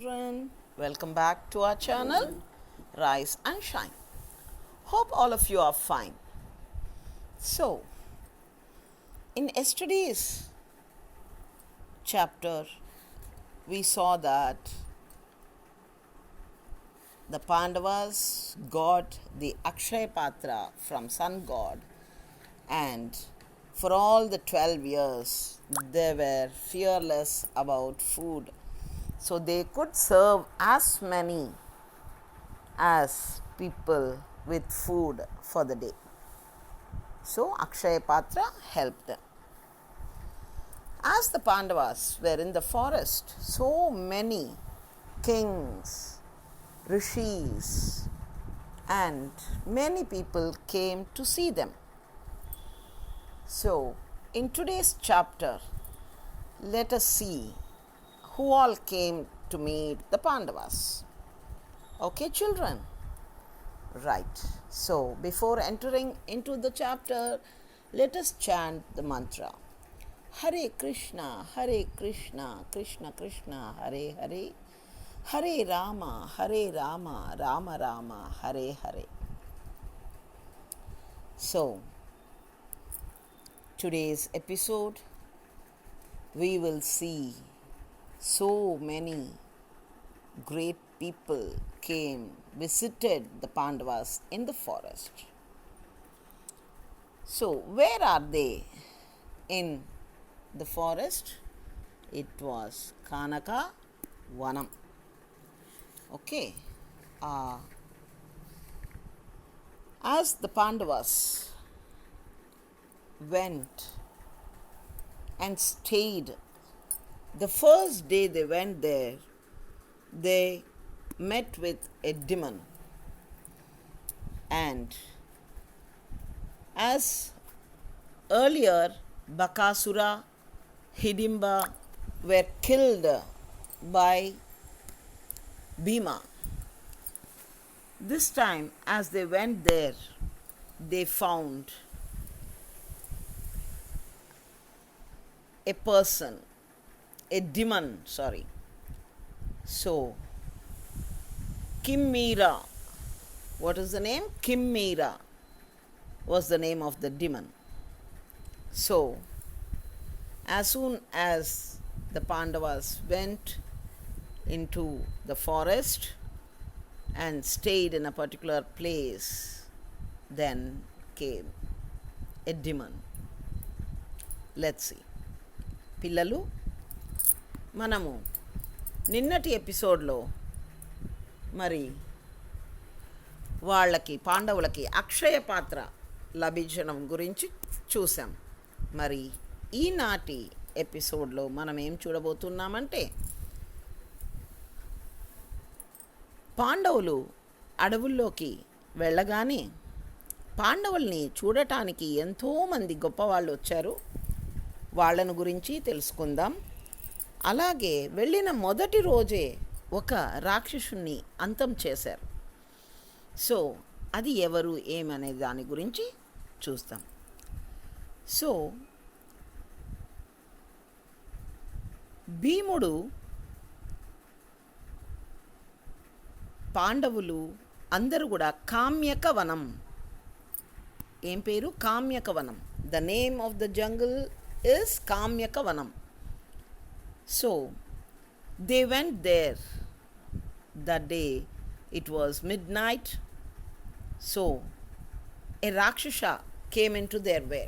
children, welcome back to our channel Rise and Shine. Hope all of you are fine. So, in yesterday's chapter, we saw that the Pandavas got the Akshaya Patra from Sun God, and for all the 12 years they were fearless about food, so they could serve as many as people with food for the day. So Akshaya Patra helped them. As the Pandavas were in the forest, so many kings, rishis, and many people came to see them. So, in today's chapter, let us see who all came to meet the Pandavas. Okay, children? Right. So, before entering into the chapter, let us chant the mantra. Hare Krishna, Krishna Krishna, Hare Hare, Hare Rama, Rama Rama, Hare Hare. So, today's episode, we will see so many great people visited the Pandavas in the forest. So, where are they in the forest? It was Kanaka Vanam. Okay. As the Pandavas went and stayed, the first day they went there, they met with a demon. And as earlier, Bakasura, Hidimba were killed by Bhima. This time, as they went there, they found a person, a demon, So, Kimmira, what is the name? Kimmira was the name of the demon. So, as soon as the Pandavas went into the forest and stayed in a particular place, then came a demon. Let's see. పిల్లలు, మనము నిన్నటి ఎపిసోడ్లో మరి పాండవులకి అక్షయ పాత్ర లభించడం గురించి చూసాం. మరి ఈనాటి ఎపిసోడ్లో మనం ఏం చూడబోతున్నామంటే, పాండవులు అడవుల్లోకి వెళ్ళగానే పాండవుల్ని చూడటానికి ఎంతోమంది గొప్పవాళ్ళు వచ్చారు. వాళ్ళను గురించి తెలుసుకుందాం. అలాగే వెళ్ళిన మొదటి రోజే ఒక రాక్షసుని అంతం చేశారు. సో అది ఎవరు ఏమనే దాని గురించి చూస్తాం. సో భీముడు, పాండవులు అందరూ కూడా కామ్యక వనం, ఏం పేరు? కామ్యక వనం. The name of the jungle is Kamyaka Vanam. So, they went there that day. It was midnight. So, a Rakshasa came into their way.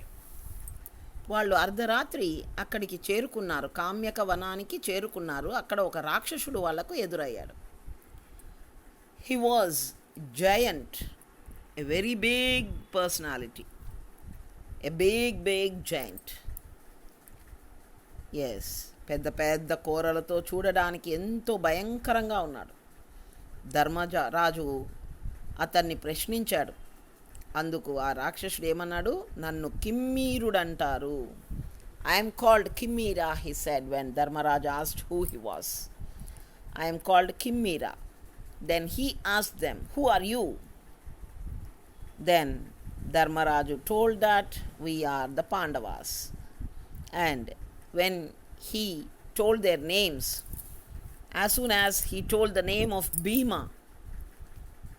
వాళ్ళు అర్ధరాత్రి అక్కడికి చేరుకున్నారు, కామ్యక వనానికి చేరుకున్నారు. అక్కడ ఒక రాక్షసుడు వాళ్లకు ఎదురయ్యాడు. He was giant, a very big personality, a big giant. Yes, పెద్ద పెద్ద కూరలతో చూడడానికి ఎంతో భయంకరంగా ఉన్నాడు. ధర్మరాజు అతన్ని ప్రశ్నించాడు. అందుకు ఆ రాక్షసుడు ఏమన్నాడు? నన్ను కిమ్మీరుడంటారు. I'm called Kimmira, he said when Dharmaraju asked who he was. I'm called Kimmira. Then he asked them, who are you? Then Dharmaraju told that we are the Pandavas. And when he told their names As soon as he told the name of Bhima,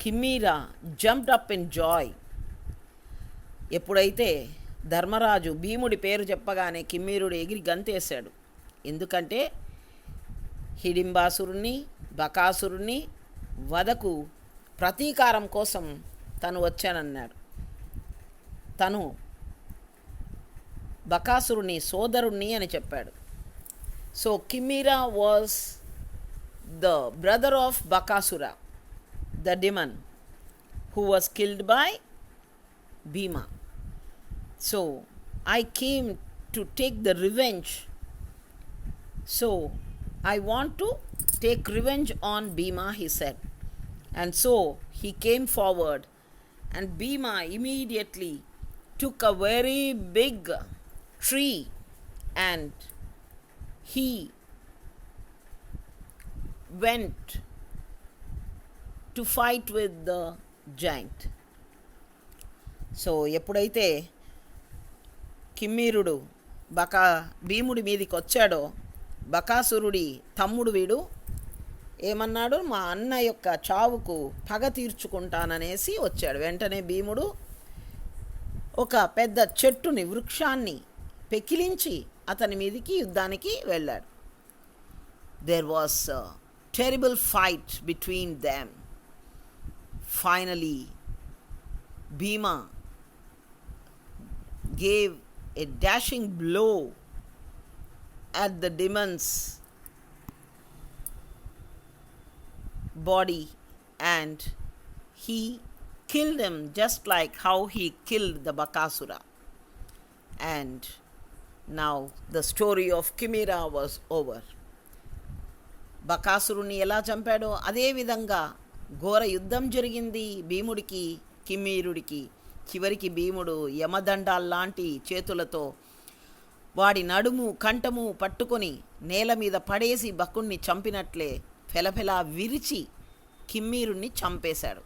Kimira jumped up in joy. ఎప్పుడైతే ధర్మరాజు భీముడి పేరు చెప్పగానే కిమ్మీరుడు ఎగిరి గంతేశాడు. ఎందుకంటే హిడింబాసురుణ్ణి బకాసురుణ్ణి వధకు ప్రతీకారం కోసం తను వచ్చానన్నాడు. తను బకాసురుని సోదరుణ్ణి అని చెప్పాడు. So Kimmira was the brother of Bakasura, the demon who was killed by Bhima. So I came to take the revenge. So I want to take revenge on Bhima, he said. And so he came forward, and Bhima immediately took a very big tree and he went to fight with the giant. So ఎప్పుడైతే కిమ్మీరుడు భీముడి మీదికి వచ్చాడో, బకాసురుడి తమ్ముడు వీడు ఏమన్నాడు, మా అన్న యొక్క చావుకు పగ తీర్చుకుంటాననేసి వచ్చాడు. వెంటనే భీముడు ఒక పెద్ద చెట్టుని, వృక్షాన్ని పెకిలించి అతని మీదికి యుద్ధానికి వెళ్ళాడు. There was terrible fight between them. Finally Bhima gave a dashing blow at the demon's body and he killed him just like how he killed the Bakasura. And now the story of Kimira was over. బకాసురుని ఎలా చంపాడో అదే విధంగా ఘోర యుద్ధం జరిగింది భీముడికి కిమ్మీరుడికి. చివరికి భీముడు యమదండాల్లాంటి చేతులతో వాడి నడుము కంఠము పట్టుకొని నేల మీద పడేసి బకుణ్ణి చంపినట్లే ఫెలఫెలా విరిచి కిమ్మీరుణ్ణి చంపేశాడు.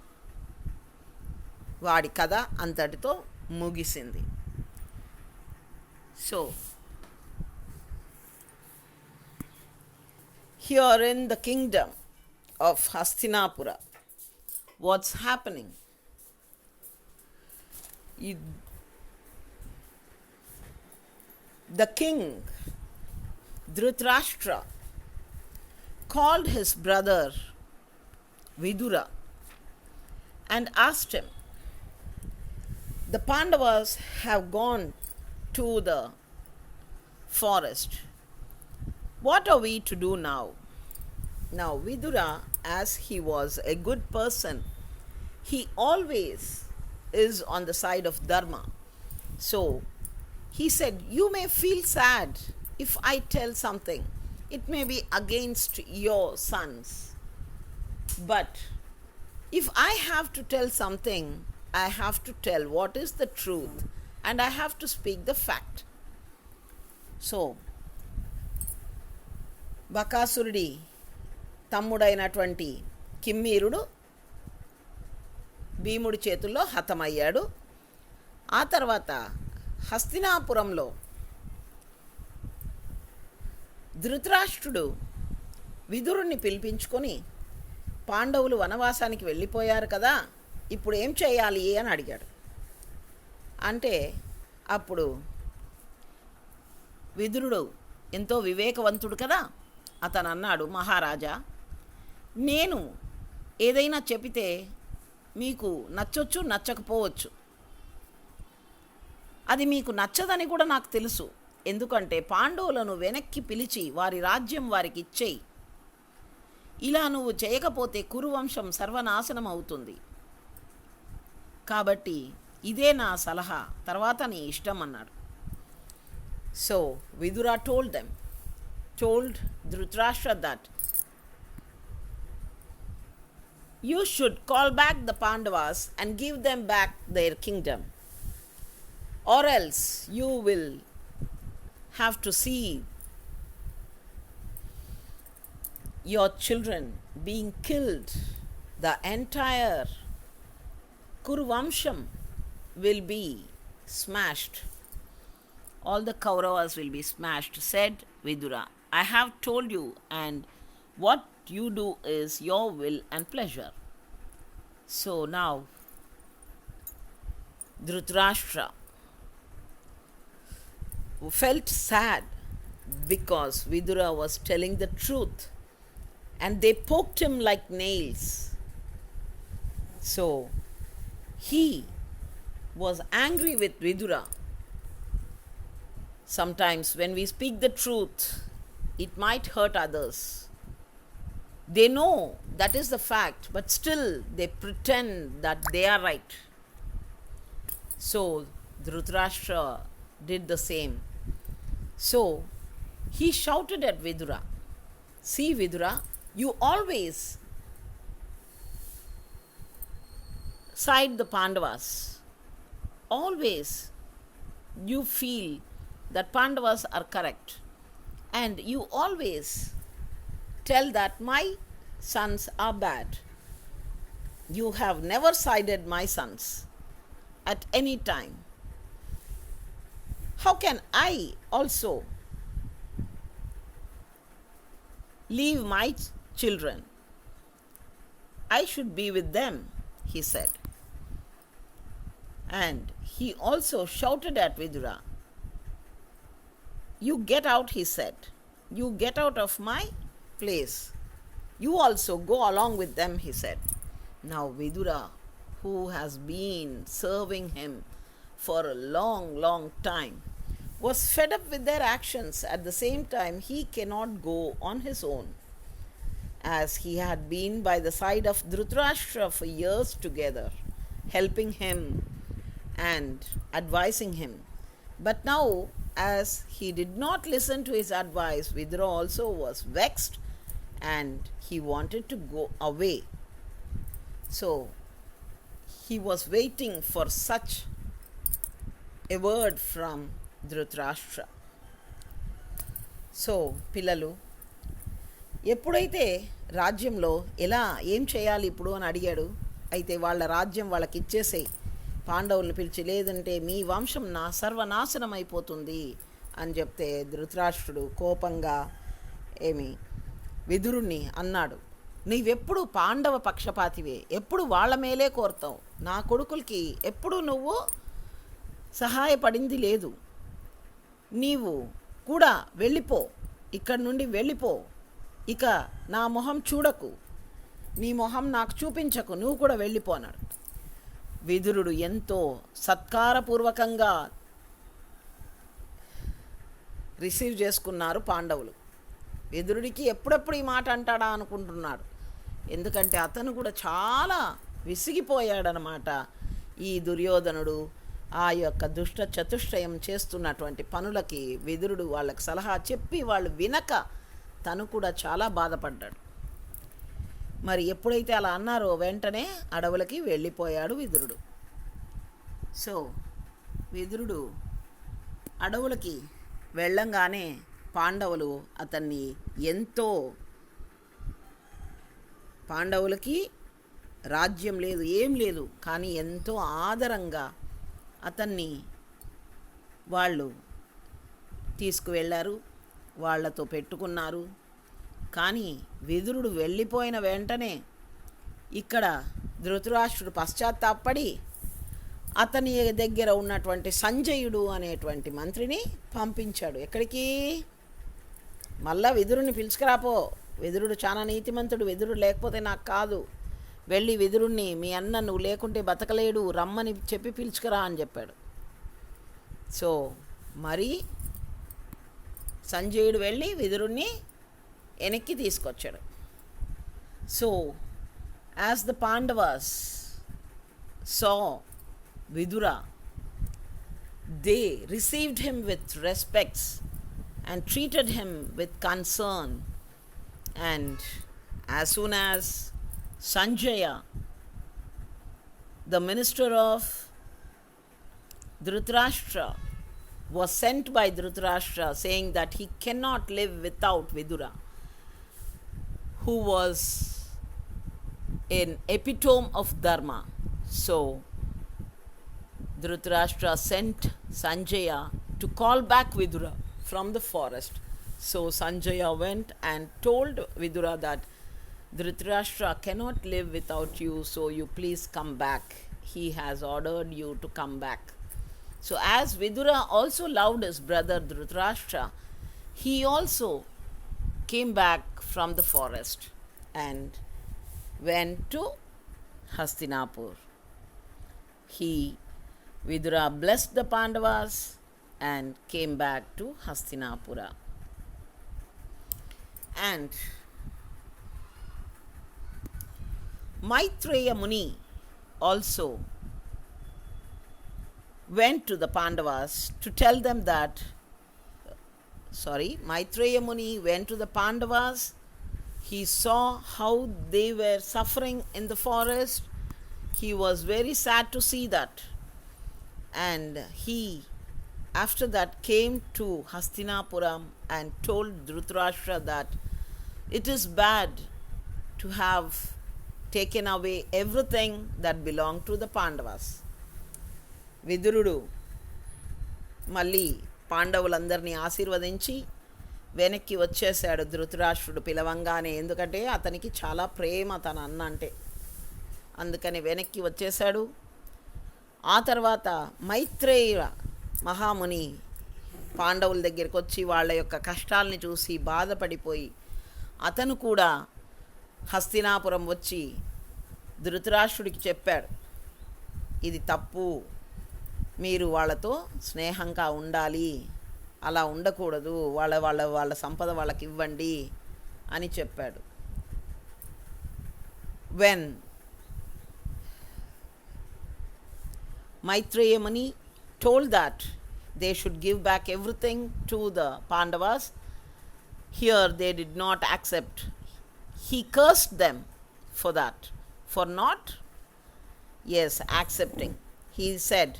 వాడి కథ అంతటితో ముగిసింది. So here in the kingdom of Hastinapura, what's happening? The king Dhritarashtra called his brother Vidhura and asked him, the Pandavas have gone to the forest. What are we to do now? Now Vidhura, as he was a good person, he always is on the side of dharma. So he said, you may feel sad if I tell something. It may be against your sons. But if I have to tell something, I have to tell what is the truth and I have to speak the fact. So బకాసురుడి తమ్ముడైనటువంటి కిమ్మీరుడు భీముడి చేతుల్లో హతమయ్యాడు. ఆ తర్వాత హస్తినాపురంలో ధృతరాష్ట్రుడు విదురుణ్ణి పిలిపించుకొని, పాండవులు వనవాసానికి వెళ్ళిపోయారు కదా, ఇప్పుడు ఏం చేయాలి అని అడిగాడు. అంటే అప్పుడు విదురుడు ఎంతో వివేకవంతుడు కదా, అతను అన్నాడు, మహారాజా, నేను ఏదైనా చెబితే మీకు నచ్చొచ్చు నచ్చకపోవచ్చు. అది మీకు నచ్చదని కూడా నాకు తెలుసు. ఎందుకంటే పాండవులను వెనక్కి పిలిచి వారి రాజ్యం వారికి ఇచ్చేయి. ఇలా నువ్వు చేయకపోతే కురువంశం సర్వనాశనం అవుతుంది. కాబట్టి ఇదే నా సలహా, తర్వాత నీ ఇష్టం అన్నాడు. So Vidura told Dhritarashtra that you should call back the Pandavas and give them back their kingdom, or else you will have to see your children being killed. The entire Kuruvamsham will be smashed. All the Kauravas will be smashed, said Vidura. I have told you, and what you do is your will and pleasure. So now Dhritarashtra felt sad because Vidura was telling the truth and they poked him like nails. So he was angry with Vidura. Sometimes when we speak the truth, it might hurt others. They know that is the fact, but still they pretend that they are right. So Dhritarashtra did the same. So he shouted at Vidura, "See, Vidura, you always side the Pandavas. Always you feel that Pandavas are correct. And you always tell that my sons are bad. You have never sided my sons at any time. How can I also leave my children? I should be with them," he said. And he also shouted at Vidura. "You get out," he said. "You get out of my place. You also go along with them," he said. Now Vidura, who has been serving him for a long, long time, was fed up with their actions. At the same time, he cannot go on his own, as he had been by the side of Dhritarashtra for years together, helping him and advising him. But now, as he did not listen to his advice, Vidura also was vexed and he wanted to go away. So he was waiting for such a word from Dhritarashtra. So పిల్లలు, ఎప్పుడైతే రాజ్యంలో ఎలా ఏం చేయాలి ఇప్పుడు అని అడిగాడు. అయితే వాళ్ళ రాజ్యం వాళ్ళకి ఇచ్చేసేయి, పాండవులను పిలిచి, లేదంటే మీ వంశం సర్వనాశనం అయిపోతుంది అని చెప్తే ధృతరాష్ట్రుడు కోపంగా విదురుణ్ణి అన్నాడు, నీవెప్పుడు పాండవ పక్షపాతివే, ఎప్పుడు వాళ్ళ మేలే కోరుతావు, నా కొడుకులకి ఎప్పుడు నువ్వు సహాయపడింది లేదు, నీవు కూడా వెళ్ళిపో, ఇక్కడి నుండి వెళ్ళిపో, ఇక నా మొహం చూడకు, నీ మొహం నాకు చూపించకు, నువ్వు కూడా వెళ్ళిపో అన్నాడు. విదురుడు ఎంతో సత్కారపూర్వకంగా రిసీవ్ చేసుకున్నారు పాండవులు. విదురుడికి ఎప్పుడెప్పుడు ఈ మాట అంటాడా అనుకుంటున్నాడు, ఎందుకంటే అతను కూడా చాలా విసిగిపోయాడనమాట. ఈ దుర్యోధనుడు ఆ యొక్క దుష్ట చతుష్టయం చేస్తున్నటువంటి పనులకి విదురుడు వాళ్ళకి సలహా చెప్పి వాళ్ళు వినక తను కూడా చాలా బాధపడ్డాడు. మరి ఎప్పుడైతే అలా అన్నారో వెంటనే అడవులకి వెళ్ళిపోయాడు విదురుడు. సో విదురుడు అడవులకి వెళ్ళంగానే పాండవులు అతన్ని ఎంతో, పాండవులకి రాజ్యం లేదు, ఏం లేదు, కానీ ఎంతో ఆదరంగా అతన్ని వాళ్ళు తీసుకువెళ్ళారు, వాళ్లతో పెట్టుకున్నారు. కానీ విదురుడు వెళ్ళిపోయిన వెంటనే ఇక్కడ ధృతరాష్ట్రుడు పశ్చాత్తాపడి అతని దగ్గర ఉన్నటువంటి సంజయుడు అనేటువంటి మంత్రిని పంపించాడు. ఎక్కడికి? మళ్ళా విదురుని పిలుచుకురాపో, విదురుడు చాలా నీతిమంతుడు, విదురుడు లేకపోతే నాకు కాదు, వెళ్ళి విదురుణ్ణి, మీ అన్న నువ్వు లేకుంటే బతకలేడు, రమ్మని చెప్పి పిలుచుకురా అని చెప్పాడు. సో మరి సంజయుడు వెళ్ళి విదురుణ్ణి వెనక్కి తీసుకొచ్చాడు. So as the Pandavas saw Vidura, they received him with respects and treated him with concern. And as soon as Sanjaya, the minister of Dhritarashtra, was sent by Dhritarashtra saying that he cannot live without Vidura, who was an epitome of Dharma. So Dhritarashtra sent Sanjaya to call back Vidura from the forest. So Sanjaya went and told Vidura that Dhritarashtra cannot live without you, so you please come back. He has ordered you to come back. So, as Vidhura also loved his brother Dhritarashtra, he also came back from the forest and went to Hastinapur. Vidura blessed the Pandavas and came back to Hastinapura. And Maitreya Muni also went to the Pandavas to tell them that, Maitreya Muni went to the Pandavas. He saw how they were suffering in the forest. He was very sad to see that. And he, after that, came to Hastinapuram and told Dhritarashtra that it is bad to have taken away everything that belonged to the Pandavas. విదురుడు మళ్ళీ పాండవులందరినీ ఆశీర్వదించి వెనక్కి వచ్చేసాడు ధృతరాష్ట్రుడు పిలవంగానే. ఎందుకంటే అతనికి చాలా ప్రేమ తన అన్న అంటే, అందుకని వెనక్కి వచ్చేసాడు. ఆ తర్వాత మైత్రేయ మహాముని పాండవుల దగ్గరికి వచ్చి వాళ్ళ యొక్క కష్టాలని చూసి బాధపడిపోయి అతను కూడా హస్తినాపురం వచ్చి ధృతరాష్ట్రుడికి చెప్పాడు, ఇది తప్పు, మీరు వాళ్ళతో స్నేహంగా ఉండాలి, అలా ఉండకూడదు, వాళ్ళ సంపద వాళ్ళకి ఇవ్వండి అని చెప్పాడు. When Maitreya Muni told that they should give back everything to the Pandavas, here they did not accept. He cursed them for that, for not, accepting. He said,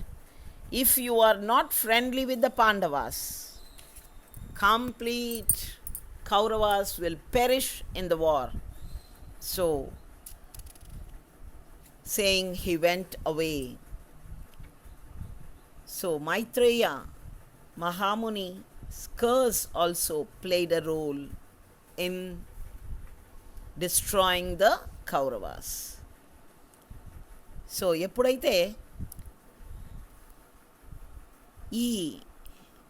if you are not friendly with the Pandavas, complete Kauravas will perish in the war. So, saying, he went away. So, Maitreya Mahamuni's curse also played a role in destroying the Kauravas. So, ఎప్పుడైతే ఈ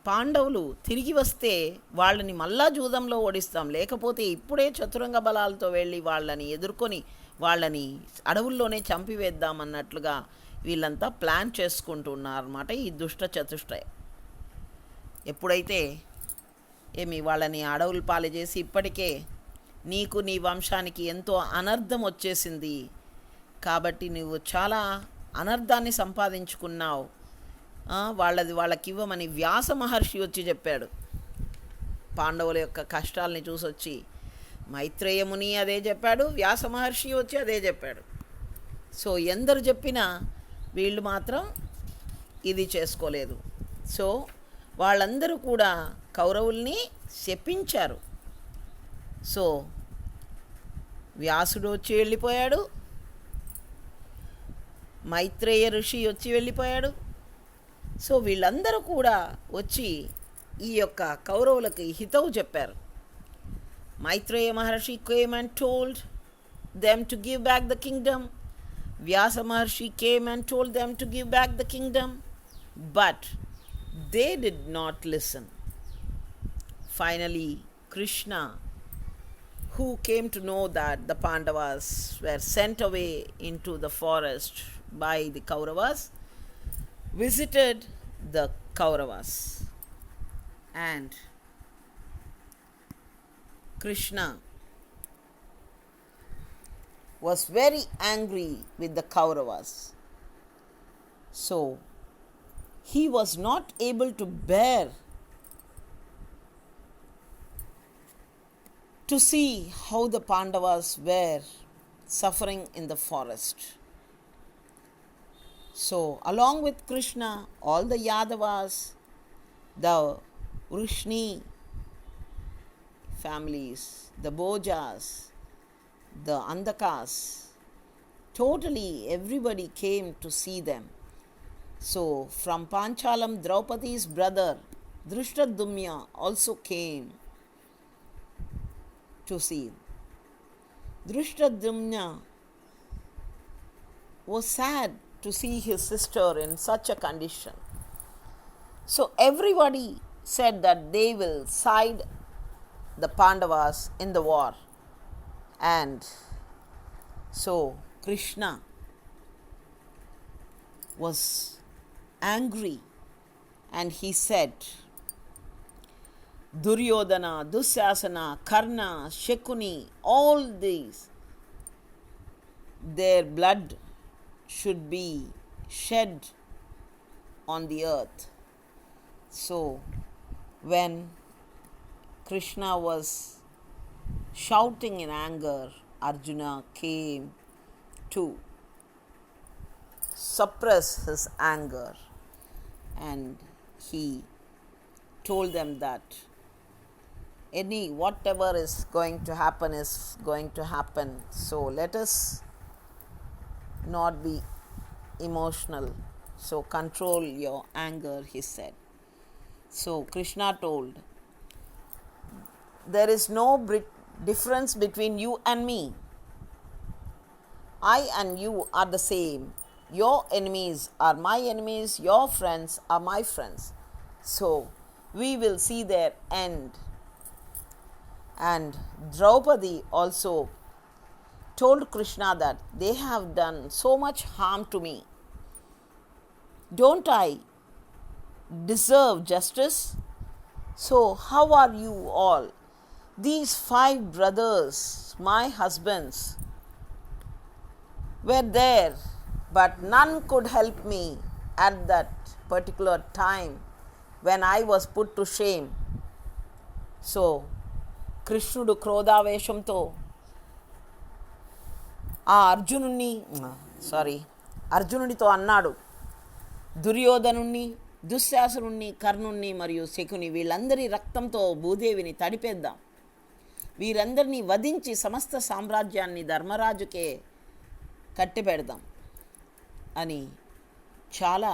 పాండవులు తిరిగి వస్తే వాళ్ళని మళ్ళా జూదంలో ఓడిస్తాం, లేకపోతే ఇప్పుడే చతురంగ బలాలతో వెళ్ళి వాళ్ళని ఎదుర్కొని వాళ్ళని అడవుల్లోనే చంపివేద్దామన్నట్లుగా వీళ్ళంతా ప్లాన్ చేసుకుంటున్నారన్నమాట. ఈ దుష్ట చతుష్టయ ఎప్పుడైతే వాళ్ళని అడవులు పాలు చేసి ఇప్పటికే నీకు నీ వంశానికి ఎంతో అనర్థం వచ్చేసింది, కాబట్టి నువ్వు చాలా అనర్థాన్ని సంపాదించుకున్నావు, వాళ్ళకి ఇవ్వమని వ్యాస మహర్షి వచ్చి చెప్పాడు. పాండవుల యొక్క కష్టాలని చూసొచ్చి మైత్రేయ ముని అదే చెప్పాడు, వ్యాస మహర్షి వచ్చి అదే చెప్పాడు. సో ఎందరు చెప్పినా వీళ్ళు మాత్రం ఇది చేసుకోలేదు. సో వాళ్ళందరూ కూడా కౌరవుల్ని శపించారు. సో వ్యాసుడు వచ్చి వెళ్ళిపోయాడు, మైత్రేయ ఋషి వచ్చి వెళ్ళిపోయాడు. సో వీళ్ళందరూ కూడా వచ్చి ఈ యొక్క కౌరవులకి హితవు చెప్పారు. మైత్రేయ మహర్షి came and told them to give back the kingdom. Vyasa Maharshi came and told them to give back the kingdom, but they did not listen. Finally, Krishna, who came to know that the Pandavas were sent away into the forest by the Kauravas, visited the Kauravas, and Krishna was very angry with the Kauravas. So he was not able to bear to see how the Pandavas were suffering in the forest. So along with Krishna, all the Yadavas, the Vrishni families, the Bhojas, the Andakas, totally everybody came to see them. So from Panchalam, Draupadi's brother Drishtadumya also came to see. Drishtadyumna was sad to see his sister in such a condition. So everybody said that they will side the Pandavas in the war. And so Krishna was angry and he said, Duryodhana, Dusyasana, Karna, Shakuni, all these, their blood should be shed on the earth. So when Krishna was shouting in anger, Arjuna came to suppress his anger, and he told them that whatever is going to happen is going to happen. So let us not be emotional. So control your anger, he said. So Krishna told, there is no difference between you and me. I and you are the same. Your enemies are my enemies, your friends are my friends. So we will see their end. And Draupadi also told Krishna that they have done so much harm to me. Don't I deserve justice? So how are you all? These 5 brothers, my husbands, were there, but none could help me at that particular time when I was put to shame. So కృష్ణుడు క్రోధావేశంతో అర్జునుడితో అన్నాడు, దుర్యోధనుణ్ణి, దుశ్శాసనుణ్ణి, కర్ణుణ్ణి మరియు శకుని వీళ్ళందరి రక్తంతో భూదేవిని తడిపేద్దాం. వీరందరినీ వధించి సమస్త సామ్రాజ్యాన్ని ధర్మరాజుకే కట్టిపెడదాం అని చాలా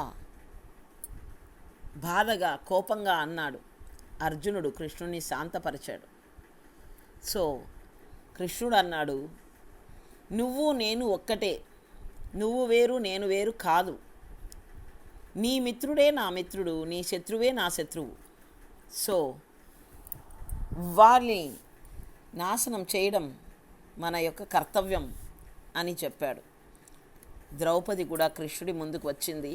బాధగా కోపంగా అన్నాడు. అర్జునుడు కృష్ణుని శాంతపరిచాడు. సో కృష్ణుడు అన్నాడు, నువ్వు నేను ఒక్కటే, నువ్వు వేరు నేను వేరు కాదు. నీ మిత్రుడే నా మిత్రుడు, నీ శత్రువే నా శత్రువు. సో వారిని నాశనం చేయడం మన యొక్క కర్తవ్యం అని చెప్పాడు. ద్రౌపది కూడా కృష్ణుడి ముందుకు వచ్చింది.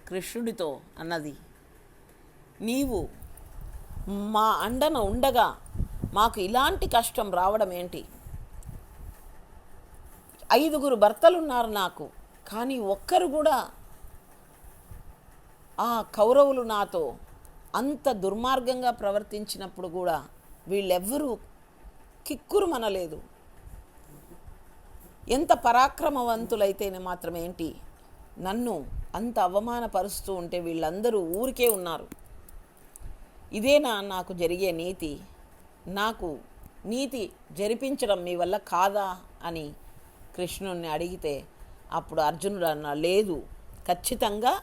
కృష్ణుడితో అన్నది, నీవు మా అండన ఉండగా మాకు ఇలాంటి కష్టం రావడం ఏంటి? 5 భర్తలున్నారు నాకు, కానీ ఒక్కరు కూడా ఆ కౌరవులు నాతో అంత దుర్మార్గంగా ప్రవర్తించినప్పుడు కూడా వీళ్ళెవ్వరూ కిక్కురుమనలేదు. ఎంత పరాక్రమవంతులైతేనే మాత్రమేంటి, నన్ను అంత అవమానపరుస్తూ ఉంటే వీళ్ళందరూ ఊరికే ఉన్నారు. ఇదేనా నాకు జరిగే నీతి? నాకు నీతి జరిపించడం మీ వల్ల కాదా అని కృష్ణుడిని అడిగితే అప్పుడు అర్జునుడు అన్నా, లేదు, ఖచ్చితంగా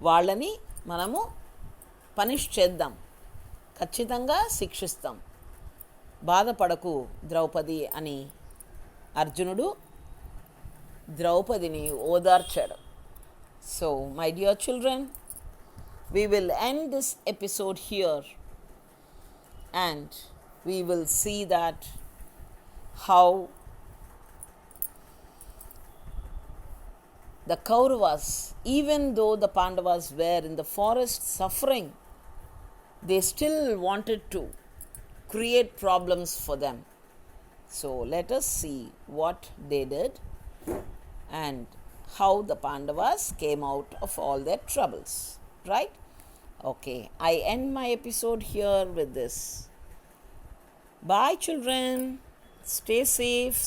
వాళ్ళని మనము పనిష్ చేద్దాం, ఖచ్చితంగా శిక్షిస్తాం, బాధపడకు ద్రౌపది అని అర్జునుడు ద్రౌపదిని ఓదార్చాడు. So my dear children, we will end this episode here, and we will see that how the Kauravas, even though the Pandavas were in the forest suffering, they still wanted to create problems for them. So let us see what they did and how the Pandavas came out of all their troubles. Right? Okay, I end my episode here with this. Bye children. Stay safe.